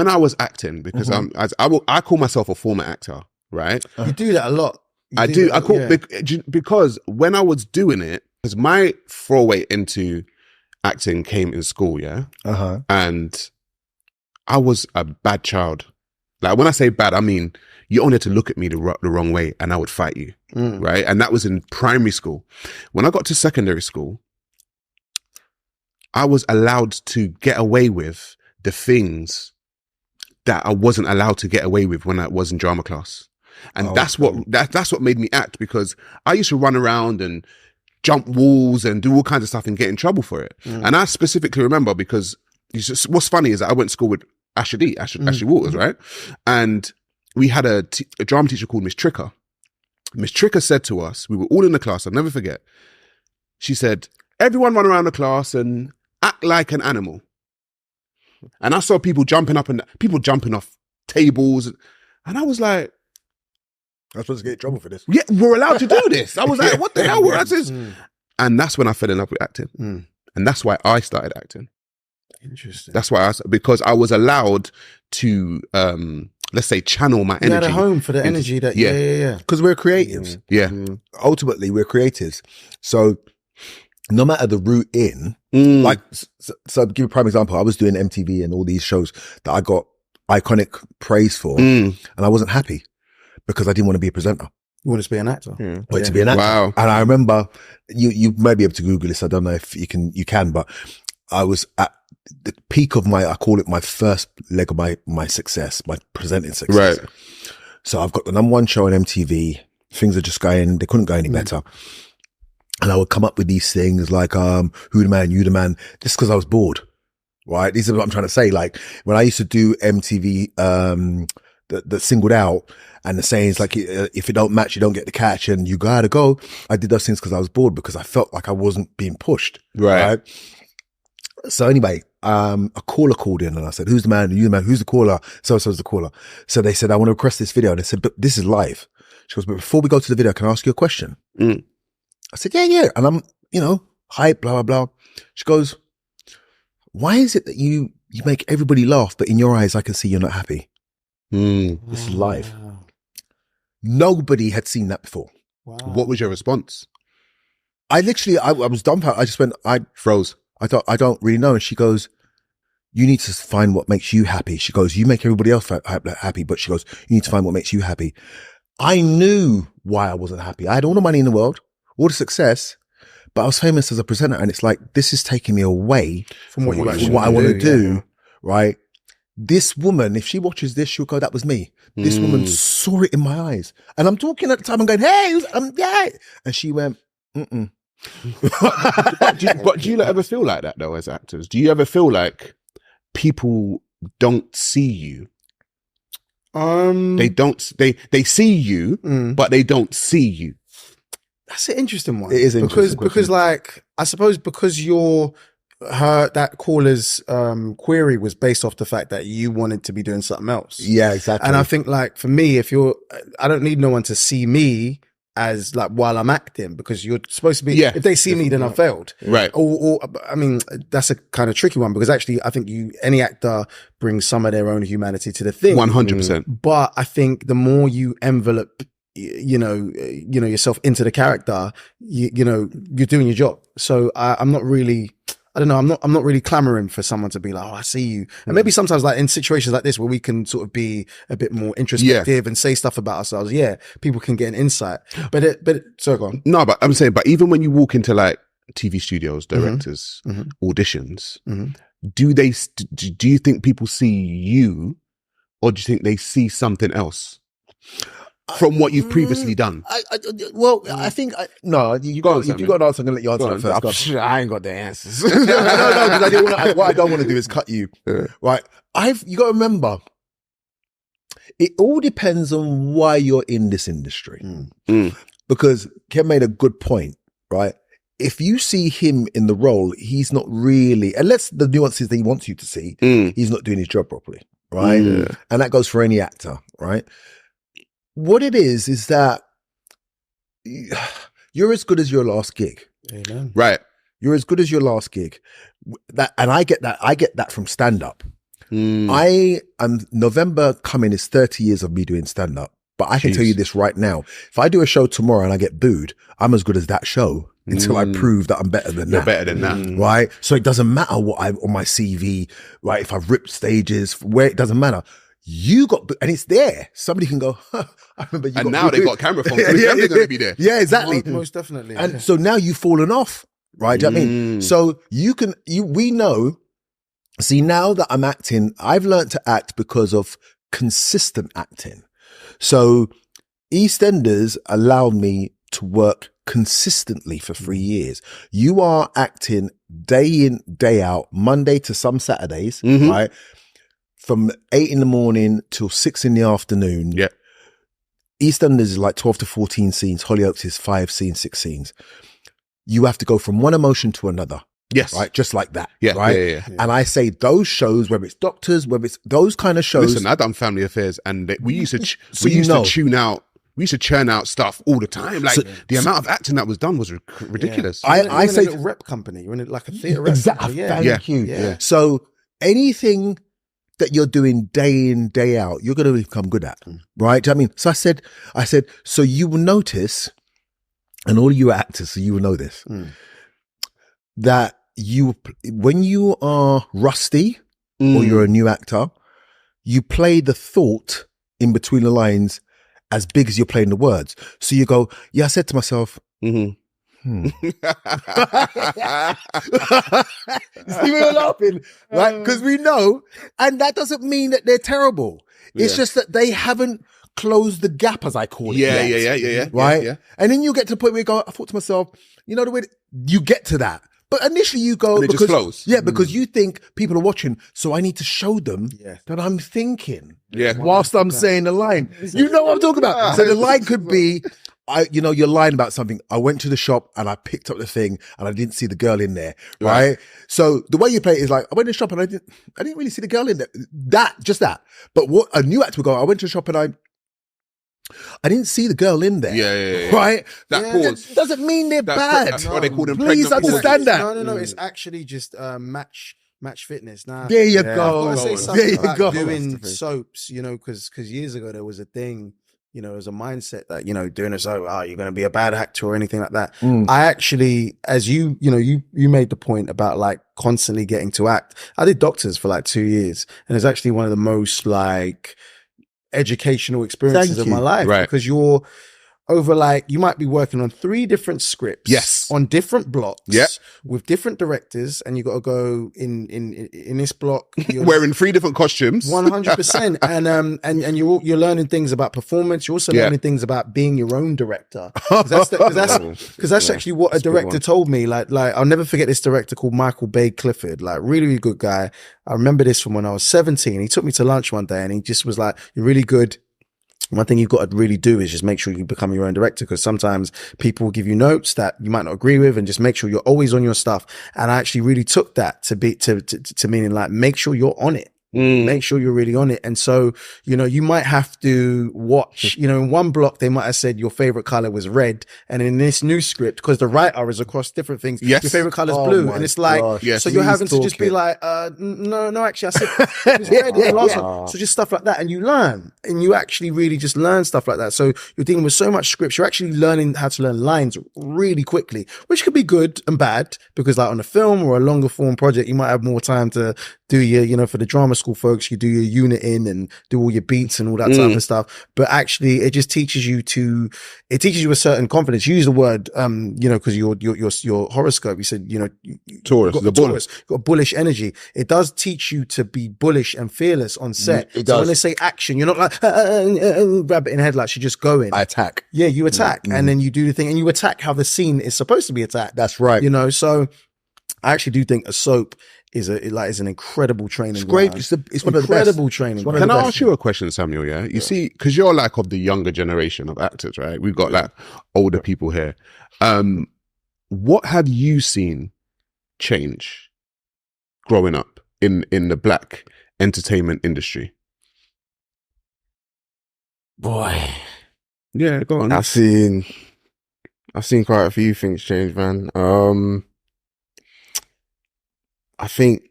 when I was acting, because I call myself a former actor, right? You do that a lot. Because when I was doing it, because my throwaway into acting came in school, and I was a bad child. Like when I say bad, I mean you only had to look at me the wrong way and I would fight you, right? And that was in primary school. When I got to secondary school, I was allowed to get away with the things that I wasn't allowed to get away with when I was in drama class. And that's what made me act, because I used to run around and jump walls and do all kinds of stuff and get in trouble for it. And I specifically remember, because what's funny is that I went to school with Ashley Waters, right? And we had a drama teacher called Miss Tricker. Miss Tricker said to us, we were all in the class, I'll never forget. She said, everyone run around the class and act like an animal. And I saw people jumping off tables. And I was like, I'm supposed to get in trouble for this. Yeah, we're allowed to do this. I was like, what the hell? What's this? And that's when I fell in love with acting. And that's why I started acting. Interesting. That's why because I was allowed to, let's say, channel my energy. You had a home for the energy that, yeah. Because we're creatives. Yeah. Ultimately, we're creatives. So no matter the route in, like, so to give a prime example, I was doing MTV and all these shows that I got iconic praise for, and I wasn't happy because I didn't want to be a presenter. You want to be an actor? I wanted to be an actor. Wow. And I remember, you may be able to Google this, I don't know if you can, but I was at the peak of I call it my first leg of my success, my presenting success. Right. So I've got the #1 show on MTV. Things are just going, they couldn't go any better. And I would come up with these things like, who the man, you the man, just because I was bored, right? These are what I'm trying to say. Like when I used to do MTV, the singled out and the sayings like, if you don't match, you don't get the catch and you gotta go. I did those things because I was bored, because I felt like I wasn't being pushed. Right. So anyway, a caller called in and I said, who's the man? You the man? Who's the caller? So-and-so's the caller. So they said, I want to request this video. And I said, but this is live. She goes, but before we go to the video, can I ask you a question? I said, yeah. And I'm, hype, blah, blah, blah. She goes, why is it that you make everybody laugh, but in your eyes, I can see you're not happy? This is live. Nobody had seen that before. Wow. What was your response? I was dumbfounded. I just went, I froze. I don't really know. And she goes, you need to find what makes you happy. She goes, you make everybody else happy, but she goes, you need to find what makes you happy. I knew why I wasn't happy. I had all the money in the world, all the success, but I was famous as a presenter. And it's like, this is taking me away from what I want to do, right? This woman, if she watches this, she'll go, that was me. This woman saw it in my eyes. And I'm talking at the time, I'm going, hey, yeah. And she went, mm-mm. But do you ever feel like that though as actors? Do you ever feel like people don't see you? They see you, but they don't see you. That's an interesting one. It is interesting because like I suppose because that caller's query was based off the fact that you wanted to be doing something else. Yeah, exactly. And I think like for me, I don't need no one to see me as like while I'm acting, because you're supposed to be, if they see me, then I failed. Right. Or I mean, that's a kind of tricky one, because actually I think any actor brings some of their own humanity to the thing. 100%. But I think the more you envelope, yourself into the character, you're doing your job. So I'm not really, I don't know. I'm not really clamoring for someone to be like, oh, I see you. And maybe sometimes like in situations like this where we can sort of be a bit more introspective and say stuff about ourselves. Yeah. People can get an insight, but sorry, go on. No, but I'm saying, but even when you walk into like TV studios, directors, auditions, do you think people see you, or do you think they see something else from what you've previously done? I think you got an answer. I'm gonna let you answer that first. I ain't got the answers. No, because what I don't want to do is cut you. Right? You got to remember, it all depends on why you're in this industry. Because Ken made a good point, right? If you see him in the role, he's not really, unless the nuances that he wants you to see, he's not doing his job properly, right? And that goes for any actor, right? What it is that you're as good as your last gig. Amen. Right. You're as good as your last gig. And I get that from stand up. I am November coming is 30 years of me doing stand up. But I can tell you this right now. If I do a show tomorrow and I get booed, I'm as good as that show until I prove that I'm better than that. You're better than that. Right? So it doesn't matter what I've on my CV, right? If I've ripped stages, where it doesn't matter. You got, and it's there. Somebody can go, I remember you got And now booed. they got camera phones. So they're going to be there. Yeah, exactly. Most definitely. And so now you've fallen off, right? Do you know what I mean? So we know, see, now that I'm acting, I've learned to act because of consistent acting. So EastEnders allowed me to work consistently for 3 years. You are acting day in, day out, Monday to some Saturdays, right? From 8 in the morning till 6 in the afternoon. Yeah. EastEnders is like 12 to 14 scenes. Hollyoaks is 5 scenes, 6 scenes. You have to go from one emotion to another. Yes. Right. Just like that. Yeah. Right. Yeah. And I say those shows, whether it's doctors, whether it's those kind of shows. Listen, I done Family Affairs and we used to, So we used to tune out. We used to churn out stuff all the time. Like the amount of acting that was done was ridiculous. I say a rep company. You're in like a theatre rep exactly. company. Thank you. Yeah. So anything that you're doing day in, day out, you're going to become good at, right? Do you know what I mean? So I said, so you will notice, and all of you actors, so you will know this, that when you are rusty or you're a new actor, you play the thought in between the lines as big as you're playing the words. So you go, yeah, I said to myself, See, we were laughing, right? Because we know, and that doesn't mean that they're terrible. It's just that they haven't closed the gap, as I call it. Yeah. Right? Yeah. And then you get to the point where you go, I thought to myself, you know the way you get to that. But initially you go, And it because, just flows. yeah, because you think people are watching, so I need to show them that I'm thinking. Yeah. Whilst I'm saying the line. You know what I'm talking about? So the line could be, you're lying about something. I went to the shop and I picked up the thing and I didn't see the girl in there. Right? So the way you play it is like, I went to the shop and I didn't really see the girl in there. Just that. But what a new actor would go, I went to the shop and I didn't see the girl in there. Yeah. Right? That pause. Doesn't mean they're bad. That's why they call them Please pregnant understand pauses. that. No. It's actually just match fitness. Now, There you I've go. got to say There something you about go. doing soaps, because years ago there was a thing, there was a mindset that, doing a soap, you're going to be a bad actor or anything like that. I actually, as you made the point about like constantly getting to act. I did Doctors for like 2 years, and it's actually one of the most like educational experiences of my life, because you're over like, you might be working on 3 different scripts on different blocks with different directors, and you got to go in this block you're wearing 3 different costumes 100%, and you're learning things about performance. You're also learning things about being your own director, because that's actually what a director told me. Like I'll never forget this director called Michael Bay Clifford, like really, really good guy. I remember this from when I was 17. He took me to lunch one day and he just was like, you're really good. One thing you've got to really do is just make sure you become your own director, because sometimes people will give you notes that you might not agree with, and just make sure you're always on your stuff. And I actually really took that to meaning like, make sure you're on it. Make sure you're really on it. And so, you might have to watch, in one block, they might have said your favorite color was red. And in this new script, because the writer is across different things, your favorite color is blue. And it's like, so you're having to just be like, no, actually, I said it was red in the last one. So just stuff like that. And you learn, and you actually really just learn stuff like that. So you're dealing with so much scripts. You're actually learning how to learn lines really quickly, which could be good and bad, because like on a film or a longer form project, you might have more time to do your, for the drama school folks, you do your unit in and do all your beats and all that type of stuff. But actually it just teaches you a certain confidence. You use the word, because your horoscope, you said, Taurus, you've got a bullish energy. It does teach you to be bullish and fearless on set. It So does. when they say action, you're not like, rabbit in headlights, you're just going. I attack. Yeah, you attack, and then you do the thing, and you attack how the scene is supposed to be attacked. That's right. So I actually do think a soap is an incredible training. It's great. ground. It's one of the best. Incredible training. one of ground. Can the I best. ask you a question, Samuel? Yeah, you see, because you're like of the younger generation of actors, right? We've got like older people here. What have you seen change growing up in the black entertainment industry? Boy, Yeah, go on. I've seen quite a few things change, man. I think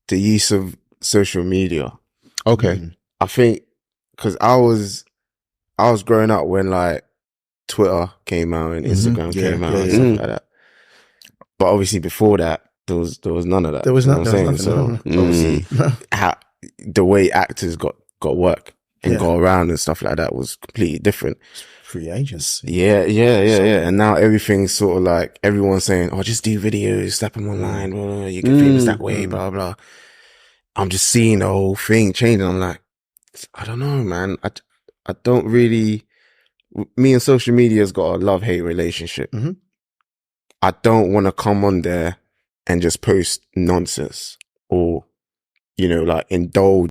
the use of social media. Okay. I think because I was growing up when like Twitter came out and Instagram came out and stuff like that. But obviously before that, there was none of that. There was you know what I'm nothing. saying? So obviously, the way actors got work and go around and stuff like that was completely different. Free agents. Yeah. And now everything's sort of like everyone's saying, "Oh, just do videos, slap them online, blah, blah, you get famous that way, blah blah." I'm just seeing the whole thing change, and I'm like, I don't know, man. I don't really. Me and social media's got a love-hate relationship. I don't want to come on there and just post nonsense or, like indulge